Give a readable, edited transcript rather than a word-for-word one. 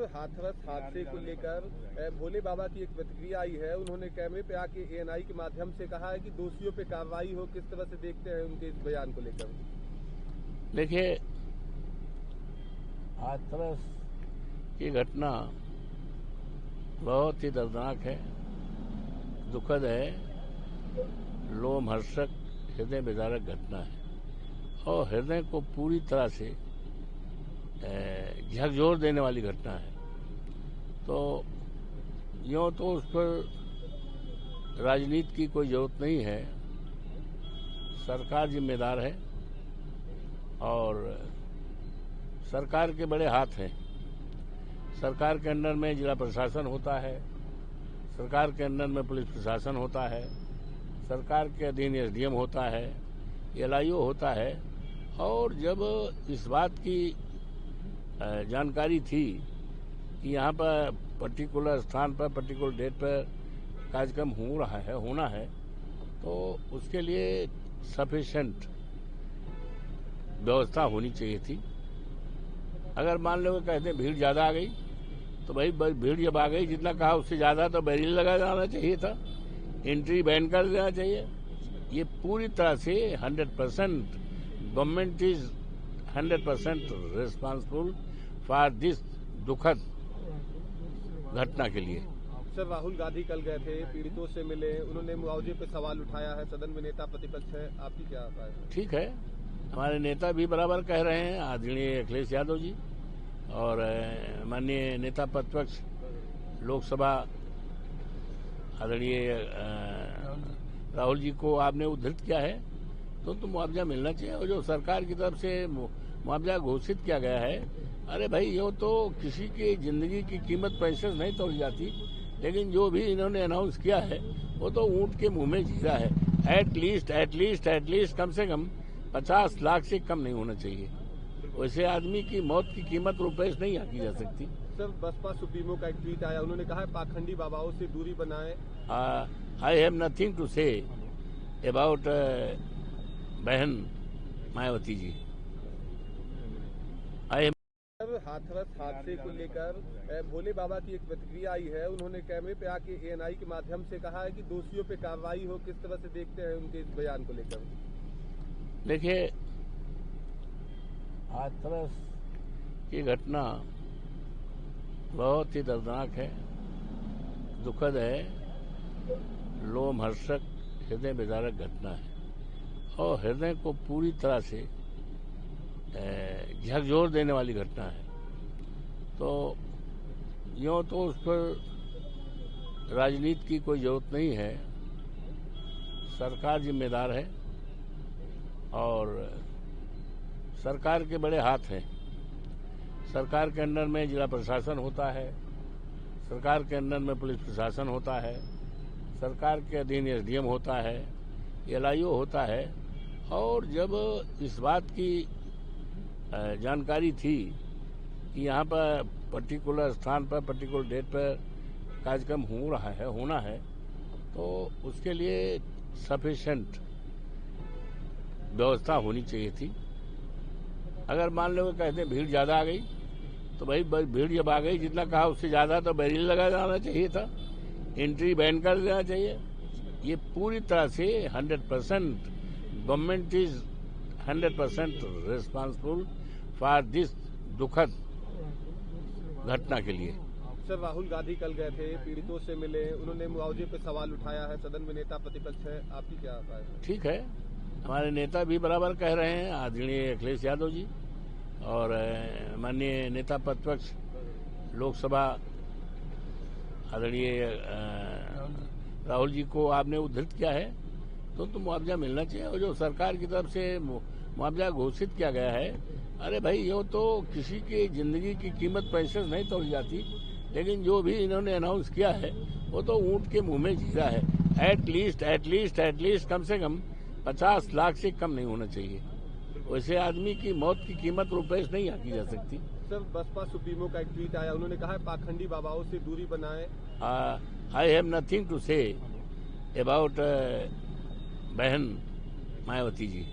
हाथरस हादसे को लेकर भोले बाबा की एक प्रतिक्रिया आई है। उन्होंने कैमरे पे आके एएनआई के माध्यम से कहा है कि दोषियों पे कार्रवाई हो। किस तरह से देखते हैं उनके इस बयान को लेकर? देखिए, हाथरस की घटना बहुत ही दर्दनाक है, दुखद है, लोमहर्षक, हृदय विदारक घटना है और हृदय को पूरी तरह से झकझोर देने वाली घटना है। तो यूँ तो उस पर राजनीति की कोई जरूरत नहीं है, सरकार जिम्मेदार है और सरकार के बड़े हाथ हैं। सरकार के अंडर में जिला प्रशासन होता है, सरकार के अंडर में पुलिस प्रशासन होता है, सरकार के अधीन एसडीएम होता है, एलआईओ होता है। और जब इस बात की जानकारी थी कि यहाँ पर पर्टिकुलर स्थान पर पर्टिकुलर डेट पर कार्यक्रम होना है, तो उसके लिए सफिशिएंट व्यवस्था होनी चाहिए थी। अगर मान लो कहते हैं भीड़ ज़्यादा आ गई, तो भाई भीड़ जब आ गई, जितना कहा उससे ज़्यादा तो बैरियर लगा जाना चाहिए था, एंट्री बैन कर देना चाहिए। ये पूरी तरह से 100% government is 100% responsible for this दुखद घटना के लिए। सर, राहुल गांधी कल गए थे, पीड़ितों से मिले, उन्होंने मुआवजे पे सवाल उठाया है, सदन में नेता प्रतिपक्ष है, आपकी क्या राय है? ठीक है, हमारे नेता भी बराबर कह रहे हैं, आदरणीय अखिलेश यादव जी और माननीय नेता प्रतिपक्ष लोकसभा आदरणीय राहुल जी को आपने उद्धृत किया है, तो मुआवजा मिलना चाहिए। और जो सरकार की तरफ से मुआवजा घोषित किया गया है, अरे भाई ये तो किसी की जिंदगी की कीमत पैसे से नहीं तोड़ी जाती, लेकिन जो भी इन्होंने अनाउंस किया है वो तो ऊंट के मुंह में जीरा है। एटलीस्ट कम से कम 50 लाख से कम नहीं होना चाहिए। वैसे आदमी की मौत की कीमत रुपए से नहीं आकी जा सकती। सर, बसपा सुप्रीमो का एक ट्वीट आया, उन्होंने कहा है पाखंडी बाबाओं से दूरी बनाए। I have nothing to say about बहन मायावती जी। हाथरस हादसे को लेकर भोले बाबा की एक प्रतिक्रिया आई है। उन्होंने कैमरे पे आके एएनआई के माध्यम से कहा है कि दोषियों पे कार्रवाई हो। किस तरह से देखते हैं उनके इस बयान को लेकर? देखिए, हाथरस की घटना बहुत ही दर्दनाक है, दुखद है, लोमहर्षक, हृदय विदारक घटना है और हृदय को पूरी तरह से झकझोर देने वाली घटना है। तो यूँ तो उस पर राजनीति की कोई जरूरत नहीं है, सरकार जिम्मेदार है और सरकार के बड़े हाथ हैं। सरकार के अंडर में जिला प्रशासन होता है, सरकार के अंडर में पुलिस प्रशासन होता है, सरकार के अधीन एसडीएम होता है, एलआईओ होता है। और जब इस बात की जानकारी थी कि यहाँ पर पर्टिकुलर स्थान पर पर्टिकुलर डेट पर कार्यक्रम होना है, तो उसके लिए सफिशिएंट व्यवस्था होनी चाहिए थी। अगर मान लो कहते हैं भीड़ ज़्यादा आ गई, तो भाई भीड़ जब आ गई, जितना कहा उससे ज़्यादा तो बैरियर लगा जाना चाहिए था, एंट्री बैन कर देना चाहिए। ये पूरी तरह से 100% government is 100% responsible for this दुखद घटना के लिए। सर, राहुल गांधी कल गए थे, पीड़ितों से मिले, उन्होंने मुआवजे पे सवाल उठाया है, सदन में नेता प्रतिपक्ष है, आपकी क्या राय है? ठीक है, हमारे नेता भी बराबर कह रहे हैं, आदरणीय अखिलेश यादव जी और माननीय नेता प्रतिपक्ष लोकसभा आदरणीय राहुल जी को आपने उद्धृत किया है, तो मुआवजा मिलना चाहिए। और जो सरकार की तरफ से मुआवजा घोषित किया गया है, अरे भाई ये तो किसी की जिंदगी की कीमत पैसे से नहीं तोड़ी जाती, लेकिन जो भी इन्होंने अनाउंस किया है वो तो ऊंट के मुंह में जीरा है। एटलीस्ट कम से कम 50 लाख से कम नहीं होना चाहिए। वैसे आदमी की मौत की कीमत रुपए से नहीं आकी जा सकती। सर, बसपा सुप्रीमो का एक ट्वीट आया, उन्होंने कहा है पाखंडी बाबाओं से दूरी बनाए। I have nothing to say about बहन मायावती जी।